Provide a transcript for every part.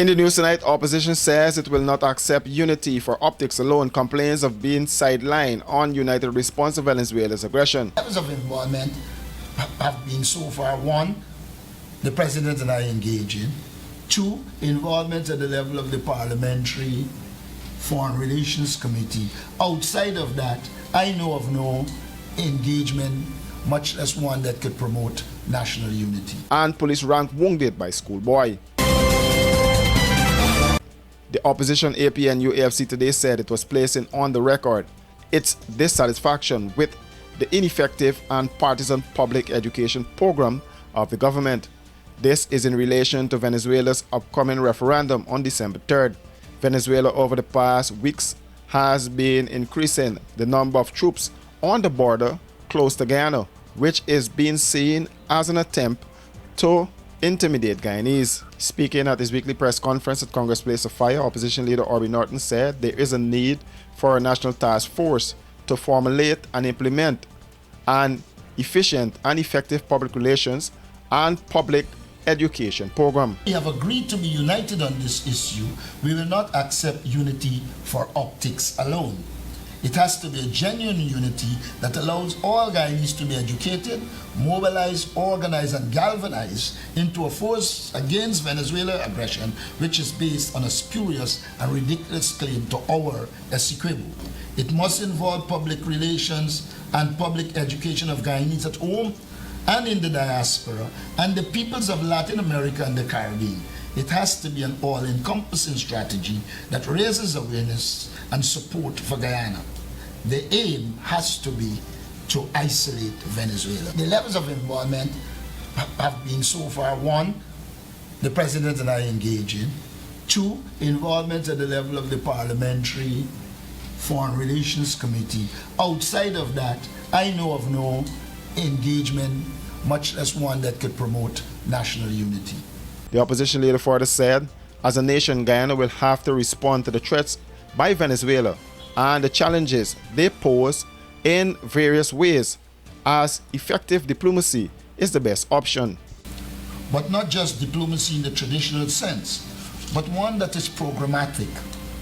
In the news tonight, opposition says it will not accept unity for optics alone, complains of being sidelined on united response to Venezuela's aggression. Levels of involvement have been so far: one, the President and I engage in; two, involvement at the level of the Parliamentary Foreign Relations Committee. Outside of that, I know of no engagement, much less one that could promote national unity. And police ranked wounded by schoolboy. The opposition APNU AFC today said it was placing on the record its dissatisfaction with the ineffective and partisan public education program of the government. This is in relation to Venezuela's upcoming referendum on December 3rd. Venezuela over the past weeks has been increasing the number of troops on the border close to Guyana, which is being seen as an attempt to intimidate Guyanese. Speaking at his weekly press conference at Congress Place of Fire, opposition leader Orbie Norton said there is a need for a national task force to formulate and implement an efficient and effective public relations and public education program. We have agreed to be united on this issue. We will not accept unity for optics alone. It has to be a genuine unity that allows all Guyanese to be educated, mobilized, organized, and galvanized into a force against Venezuela aggression, which is based on a spurious and ridiculous claim to our Essequibo. It must involve public relations and public education of Guyanese at home and in the diaspora, and the peoples of Latin America and the Caribbean. It has to be an all-encompassing strategy that raises awareness and support for Guyana. The aim has to be to isolate Venezuela. The levels of involvement have been so far: one, the President and I engage in; two, involvement at the level of the Parliamentary Foreign Relations Committee. Outside of that, I know of no engagement, much less one that could promote national unity. The opposition leader further said, as a nation, Guyana will have to respond to the threats by Venezuela and the challenges they pose in various ways, as effective diplomacy is the best option. But not just diplomacy in the traditional sense, but one that is programmatic,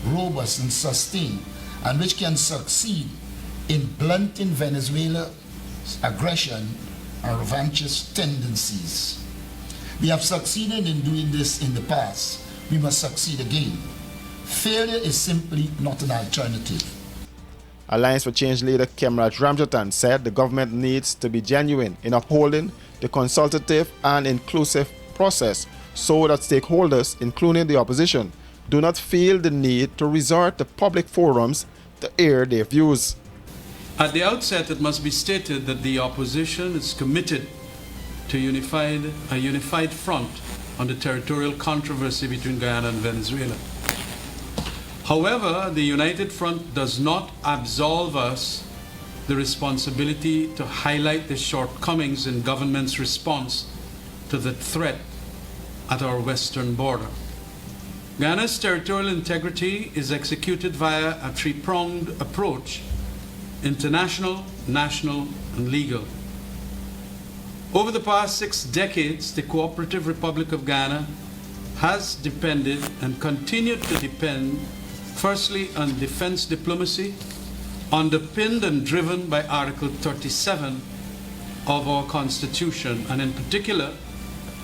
robust, and sustained, and which can succeed in blunting Venezuela's aggression and revanchist tendencies. We have succeeded in doing this in the past. We must succeed again. Failure is simply not an alternative. Alliance for Change leader Kemraj Ramjatan said the government needs to be genuine in upholding the consultative and inclusive process so that stakeholders, including the opposition, do not feel the need to resort to public forums to air their views. At the outset, it must be stated that the opposition is committed to a unified front on the territorial controversy between Guyana and Venezuela. However, the United Front does not absolve us the responsibility to highlight the shortcomings in government's response to the threat at our western border. Guyana's territorial integrity is executed via a three-pronged approach: international, national, and legal. Over the past 6 decades, the Cooperative Republic of Guyana has depended and continued to depend firstly on defense diplomacy, underpinned and driven by Article 37 of our Constitution, and in particular,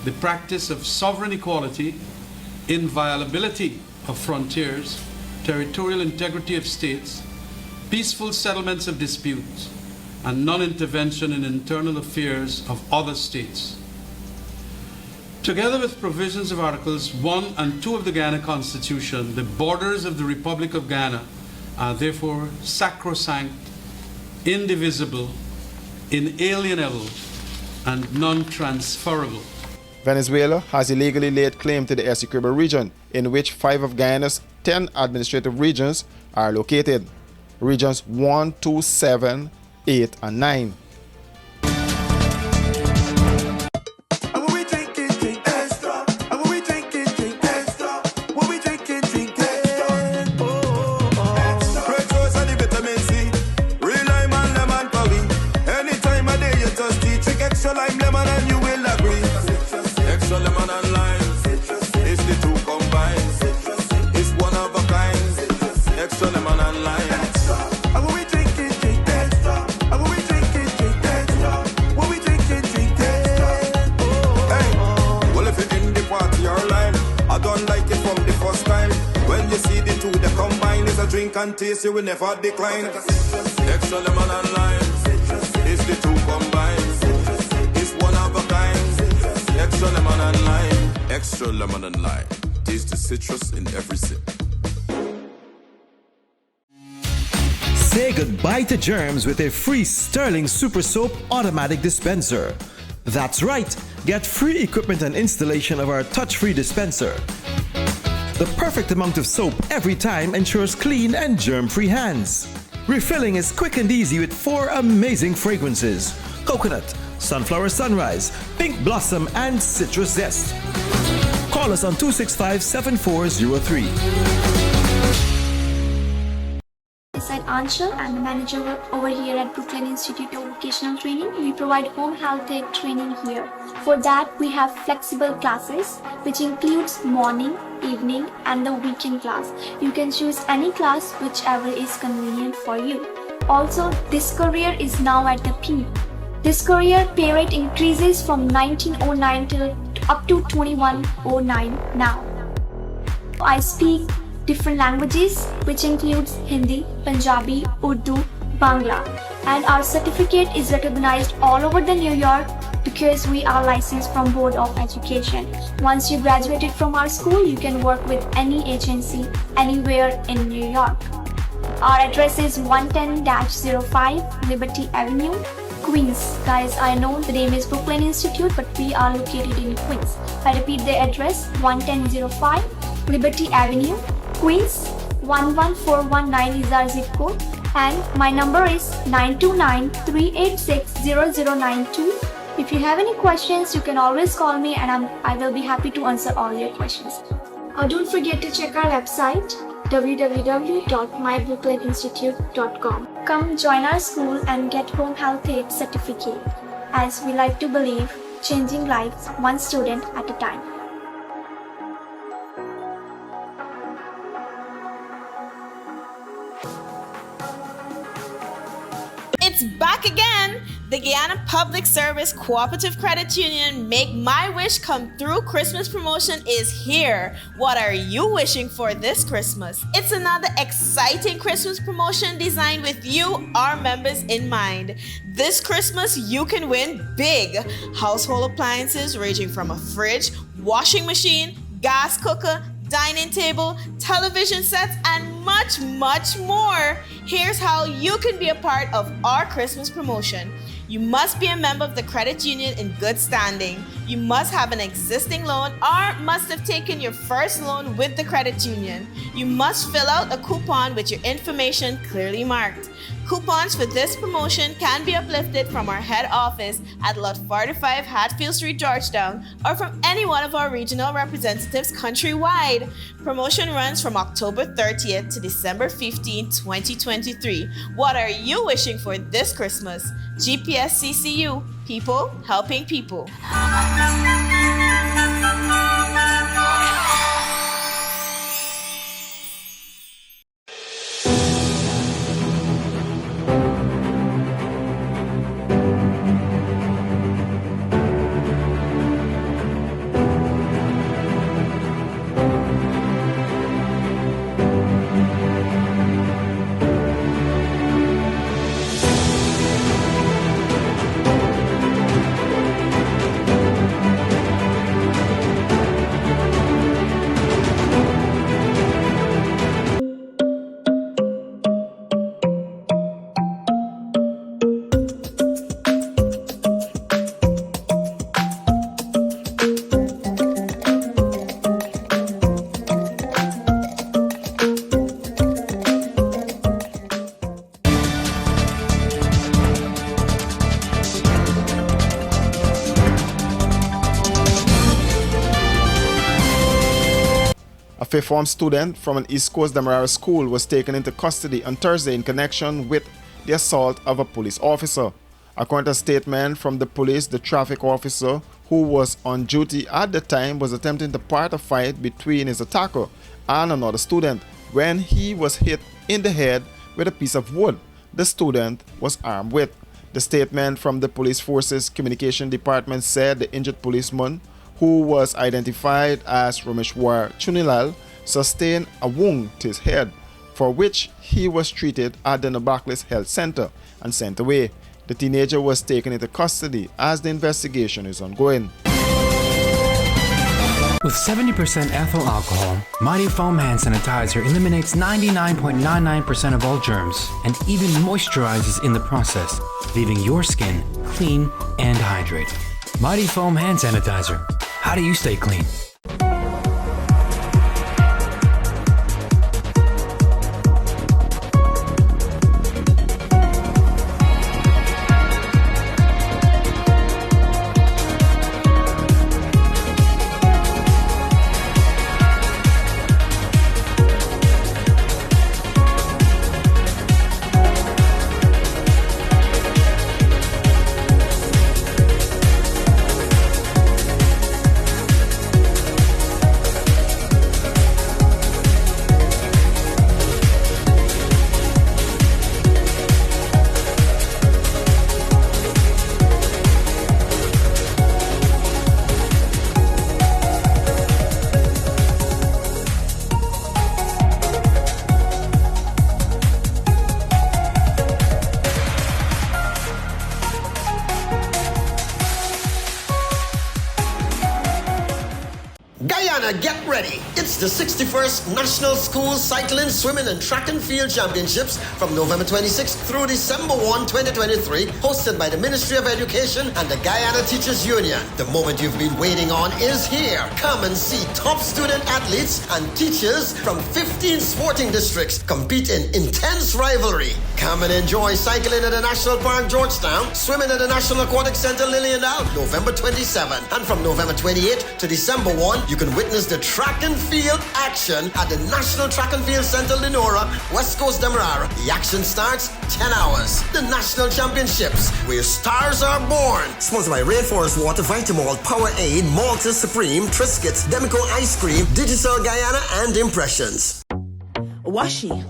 the practice of sovereign equality, inviolability of frontiers, territorial integrity of states, peaceful settlements of disputes, and non-intervention in internal affairs of other states. Together with provisions of Articles 1 and 2 of the Guyana Constitution, the borders of the Republic of Guyana are therefore sacrosanct, indivisible, inalienable, and non-transferable. Venezuela has illegally laid claim to the Essequibo region, in which 5 of Guyana's 10 administrative regions are located. Regions 1, 2, 7, 8, and 9. Extra lime, lemon, and you will agree. Extra lemon and lime, it's the two combined. drink and taste, you will never decline. Extra lemon and lime, it's the two combined. It's one of a kind. Extra lemon and lime. Extra lemon and lime. Taste the citrus in every sip. Say goodbye to germs with a free Sterling Super Soap automatic dispenser. That's right, get free equipment and installation of our touch-free dispenser. The perfect amount of soap every time ensures clean and germ-free hands. Refilling is quick and easy with 4 amazing fragrances: coconut, sunflower sunrise, pink blossom, and citrus zest. Call us on 265-7403. I'm Anshul. I'm the manager over here at Brooklyn Institute of Vocational Training. We provide home health aid training here. For that, we have flexible classes, which includes morning, evening, and the weekend class. You can choose any class, whichever is convenient for you. Also, this career is now at the peak. This career pay rate increases from 1909 till up to 2109 now. I speak different languages, which includes Hindi, Punjabi, Urdu, Bangla, and our certificate is recognized all over the New York because we are licensed from Board of Education. Once you graduated from our school, you can work with any agency anywhere in New York. Our address is 110-05 Liberty Avenue, Queens. Guys, I know the name is Brooklyn Institute, but we are located in Queens. I repeat the address, 110-05 Liberty Avenue, Queens. 11419 is our zip code, and my number is 929-386-0092. If you have any questions, you can always call me, and I will be happy to answer all your questions. Don't forget to check our website, www.mybrooklyn.institute.com. Come join our school and get home health aid certificate, as we like to believe changing lives one student at a time. It's back again! The Guyana Public Service Cooperative Credit Union Make My Wish Come Through Christmas promotion is here. What are you wishing for this Christmas? It's another exciting Christmas promotion designed with you, our members, in mind. This Christmas, you can win big household appliances ranging from a fridge, washing machine, gas cooker, dining table, television sets, and much, much more. Here's how you can be a part of our Christmas promotion. You must be a member of the credit union in good standing. You must have an existing loan or must have taken your first loan with the credit union. You must fill out a coupon with your information clearly marked. Coupons for this promotion can be uplifted from our head office at Lot 45 Hatfield Street, Georgetown, or from any one of our regional representatives countrywide. Promotion runs from October 30th to December 15, 2023. What are you wishing for this Christmas? GPSCCU, people helping people. A fifth-form student from an East Coast Demerara school was taken into custody on Thursday in connection with the assault of a police officer. According to a statement from the police, the traffic officer, who was on duty at the time, was attempting to part a fight between his attacker and another student when he was hit in the head with a piece of wood the student was armed with. The statement from the police force's communication department said the injured policeman, who was identified as Rameshwar Chunilal, sustained a wound to his head for which he was treated at the Nabaklis Health Center and sent away. The teenager was taken into custody as the investigation is ongoing. With 70% ethyl alcohol, Mighty Foam Hand Sanitizer eliminates 99.99% of all germs and even moisturizes in the process, leaving your skin clean and hydrated. Mighty Foam Hand Sanitizer. How do you stay clean? Get ready. It's the 61st National School Cycling, Swimming and Track and Field Championships from November 26th through December 1, 2023, hosted by the Ministry of Education and the Guyana Teachers Union. The moment you've been waiting on is here. Come and see top student athletes and teachers from 15 sporting districts compete in intense rivalry. Come and enjoy cycling at the National Park, Georgetown, swimming at the National Aquatic Center, Liliendal, November 27. And from November 28 to December 1, you can witness the track and field action at the National Track and Field Center, Lenora, West Coast, Demerara. The action starts 10 hours. The National Championships, where stars are born. Sponsored by Rainforest Water, Vitamalt, Powerade, Malta Supreme, Triscuits, Demico Ice Cream, Digital Guyana, and Impressions. Washi.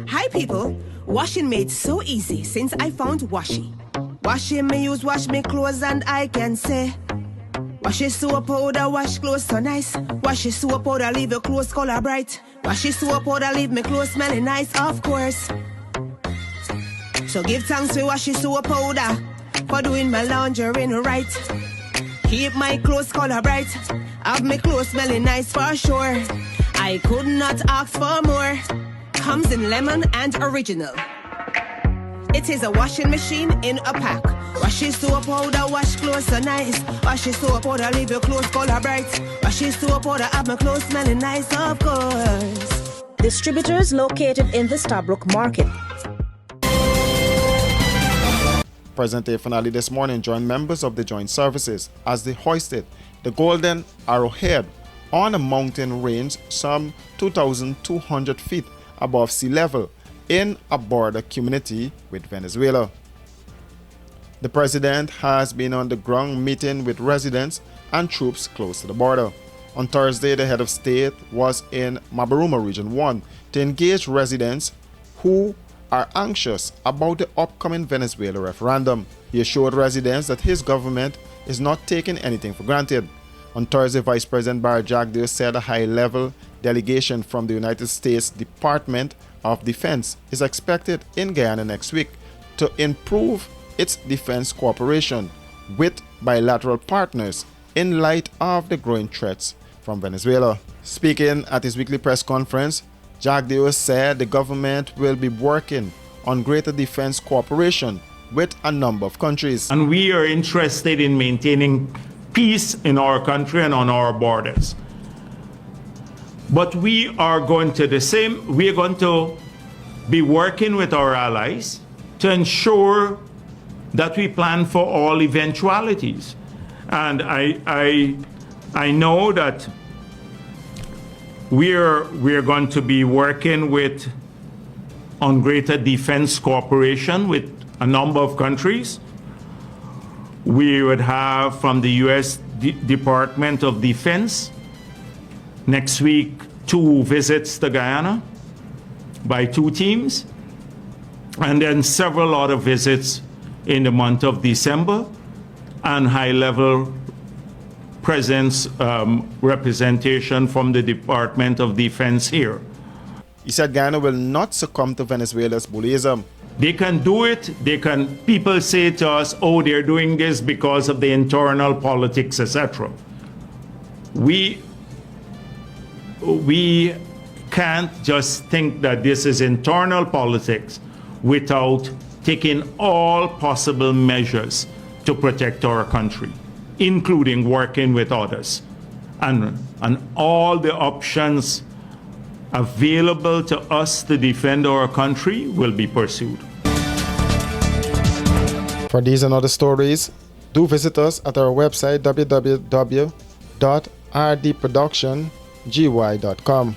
Hi people. Washing made so easy since I found Washi. Washing me use wash me clothes and I can say wash it soap powder, wash clothes so nice. Wash it soap powder, leave your clothes color bright. Wash it soap powder, leave me clothes smelling nice, of course. So give thanks to wash it soap powder for doing my laundry right. Keep my clothes color bright, have my clothes smelling nice for sure. I could not ask for more. Comes in lemon and original. It is a washing machine in a pack. Wash it soap powder, wash clothes so nice. Wash it soap powder, leave your clothes color bright. Wash it soap powder, have my clothes smelling nice, of course. Distributors located in the Stabrook Market. President Afanali this morning joined members of the joint services as they hoisted the Golden Arrowhead on a mountain range some 2,200 feet above sea level in a border community with Venezuela. The president has been on the ground meeting with residents and troops close to the border. On Thursday, the head of state was in Mabaruma Region 1 to engage residents who are anxious about the upcoming Venezuela referendum. He assured residents that his government is not taking anything for granted. On Thursday, Vice President Barry Jagdeo said a high-level delegation from the United States Department of Defense is expected in Guyana next week to improve its defense cooperation with bilateral partners in light of the growing threats from Venezuela. Speaking at his weekly press conference, Jagdeo said the government will be working on greater defense cooperation with a number of countries. And we are interested in maintaining peace in our country and on our borders. But we are going to be working with our allies to ensure that we plan for all eventualities. And I know that we're going to be working on greater defense cooperation with a number of countries. We would have from the U.S. Department of Defense next week 2 visits to Guyana by 2 teams, and then several other visits in the month of December, and high-level presence representation from the Department of Defense here. He said Guyana will not succumb to Venezuela's bullyism. They can do it. People say to us, oh, they're doing this because of the internal politics, etc. We can't just think that this is internal politics without taking all possible measures to protect our country, including working with others. And all the options available to us to defend our country will be pursued. For these and other stories, do visit us at our website www.rdproductiongy.com.